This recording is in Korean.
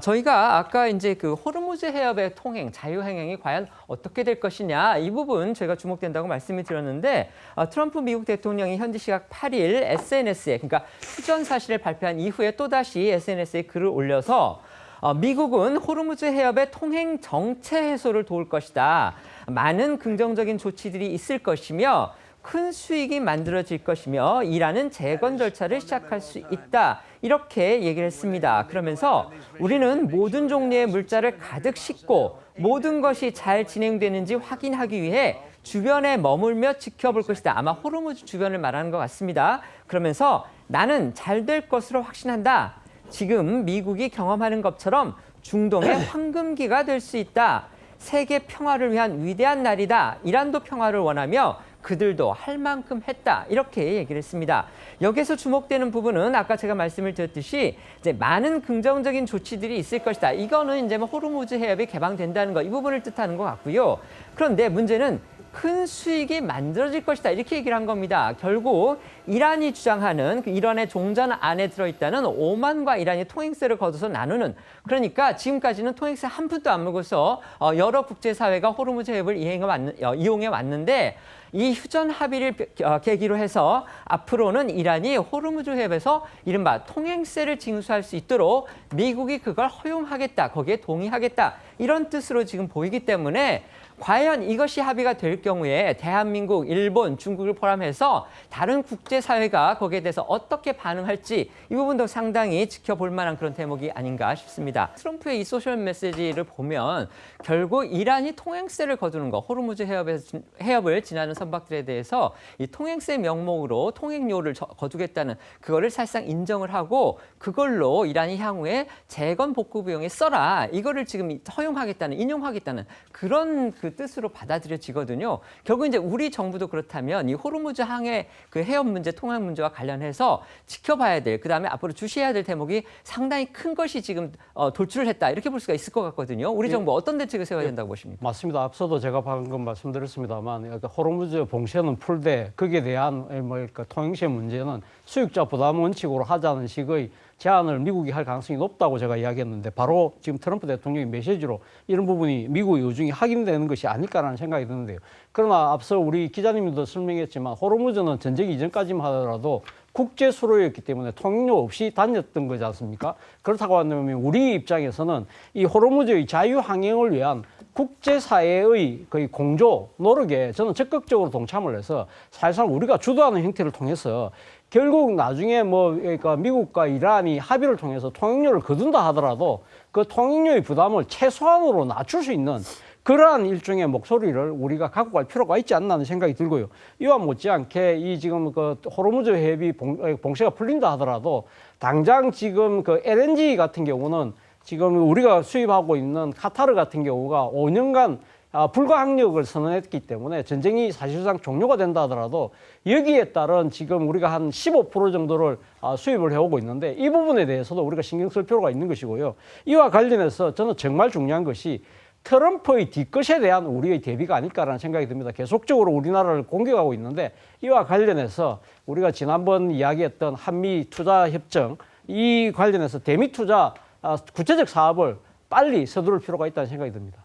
저희가 아까 이제 그 호르무즈 해협의 통행, 자유행행이 과연 어떻게 될 것이냐 이 부분 저희가 주목된다고 말씀을 드렸는데 트럼프 미국 대통령이 현지 시각 8일 SNS에 그러니까 휴전 사실을 발표한 이후에 또다시 SNS에 글을 올려서 미국은 호르무즈 해협의 통행 정체 해소를 도울 것이다. 많은 긍정적인 조치들이 있을 것이며 큰 수익이 만들어질 것이며 이란은 재건 절차를 시작할 수 있다. 이렇게 얘기를 했습니다. 그러면서 우리는 모든 종류의 물자를 가득 싣고 모든 것이 잘 진행되는지 확인하기 위해 주변에 머물며 지켜볼 것이다. 아마 호르무즈 주변을 말하는 것 같습니다. 그러면서 나는 잘 될 것으로 확신한다. 지금 미국이 경험하는 것처럼 중동의 황금기가 될 수 있다. 세계 평화를 위한 위대한 날이다. 이란도 평화를 원하며 그들도 할 만큼 했다. 이렇게 얘기를 했습니다. 여기서 주목되는 부분은 아까 제가 말씀을 드렸듯이 이제 많은 긍정적인 조치들이 있을 것이다. 이거는 이제 뭐 호르무즈 해협이 개방된다는 거, 이 부분을 뜻하는 것 같고요. 그런데 문제는 큰 수익이 만들어질 것이다. 이렇게 얘기를 한 겁니다. 결국 이란이 주장하는 그 이란의 종전 안에 들어있다는 오만과 이란이 통행세를 거둬서 나누는 그러니까 지금까지는 통행세 한 푼도 안 물고서 여러 국제사회가 호르무즈 해협을 이용해 왔는데 이 휴전 합의를 계기로 해서 앞으로는 이란이 호르무즈 해협에서 이른바 통행세를 징수할 수 있도록 미국이 그걸 허용하겠다. 거기에 동의하겠다. 이런 뜻으로 지금 보이기 때문에 과연 이것이 합의가 될 경우에 대한민국, 일본, 중국을 포함해서 다른 국제사회가 거기에 대해서 어떻게 반응할지 이 부분도 상당히 지켜볼 만한 그런 대목이 아닌가 싶습니다. 트럼프의 이 소셜 메시지를 보면 결국 이란이 통행세를 거두는 거, 호르무즈 해협을 지나는 선박들에 대해서 이 통행세 명목으로 통행료를 거두겠다는 그거를 사실상 인정을 하고 그걸로 이란이 향후에 재건 복구 비용에 써라. 이거를 지금 허용하겠다는, 인용하겠다는 그런 그 뜻으로 받아들여지거든요. 결국 이제 우리 정부도 그렇다면 이 호르무즈 항해 그 해협 문제, 통행 문제와 관련해서 지켜봐야 될, 그다음에 앞으로 주시해야 될 대목이 상당히 큰 것이 지금 돌출을 했다. 이렇게 볼 수가 있을 것 같거든요. 우리 정부 어떤 대책을 세워야 된다고 보십니까? 맞습니다. 앞서도 제가 방금 말씀드렸습니다만 호르무즈 봉쇄는 풀되 거기에 대한 통행세 문제는 수익자 부담 원칙으로 하자는 식의 제안을 미국이 할 가능성이 높다고 제가 이야기했는데 바로 지금 트럼프 대통령의 메시지로 이런 부분이 미국의 요중이 확인되는 것이 아닐까라는 생각이 드는데요. 그러나 앞서 우리 기자님도 설명했지만 호르무즈는 전쟁 이전까지만 하더라도 국제 수로였기 때문에 통행료 없이 다녔던 거지 않습니까? 그렇다고 한다면 우리 입장에서는 이 호르무즈의 자유항행을 위한 국제사회의 거의 공조, 노력에 저는 적극적으로 동참을 해서 사실상 우리가 주도하는 형태를 통해서 결국 나중에 그러니까 미국과 이란이 합의를 통해서 통행료를 거둔다 하더라도 그 통행료의 부담을 최소한으로 낮출 수 있는 그러한 일종의 목소리를 우리가 갖고 갈 필요가 있지 않나 하는 생각이 들고요. 이와 못지않게 이 지금 그 호르무즈 해협이 봉쇄가 풀린다 하더라도 당장 지금 그 LNG 같은 경우는 지금 우리가 수입하고 있는 카타르 같은 경우가 5년간 불가항력을 선언했기 때문에 전쟁이 사실상 종료가 된다 하더라도 여기에 따른 지금 우리가 한 15% 정도를 수입을 해오고 있는데 이 부분에 대해서도 우리가 신경 쓸 필요가 있는 것이고요. 이와 관련해서 저는 정말 중요한 것이 트럼프의 뒤끝에 대한 우리의 대비가 아닐까라는 생각이 듭니다. 계속적으로 우리나라를 공격하고 있는데 이와 관련해서 우리가 지난번 이야기했던 한미 투자 협정 이 관련해서 대미 투자 구체적 사업을 빨리 서두를 필요가 있다는 생각이 듭니다.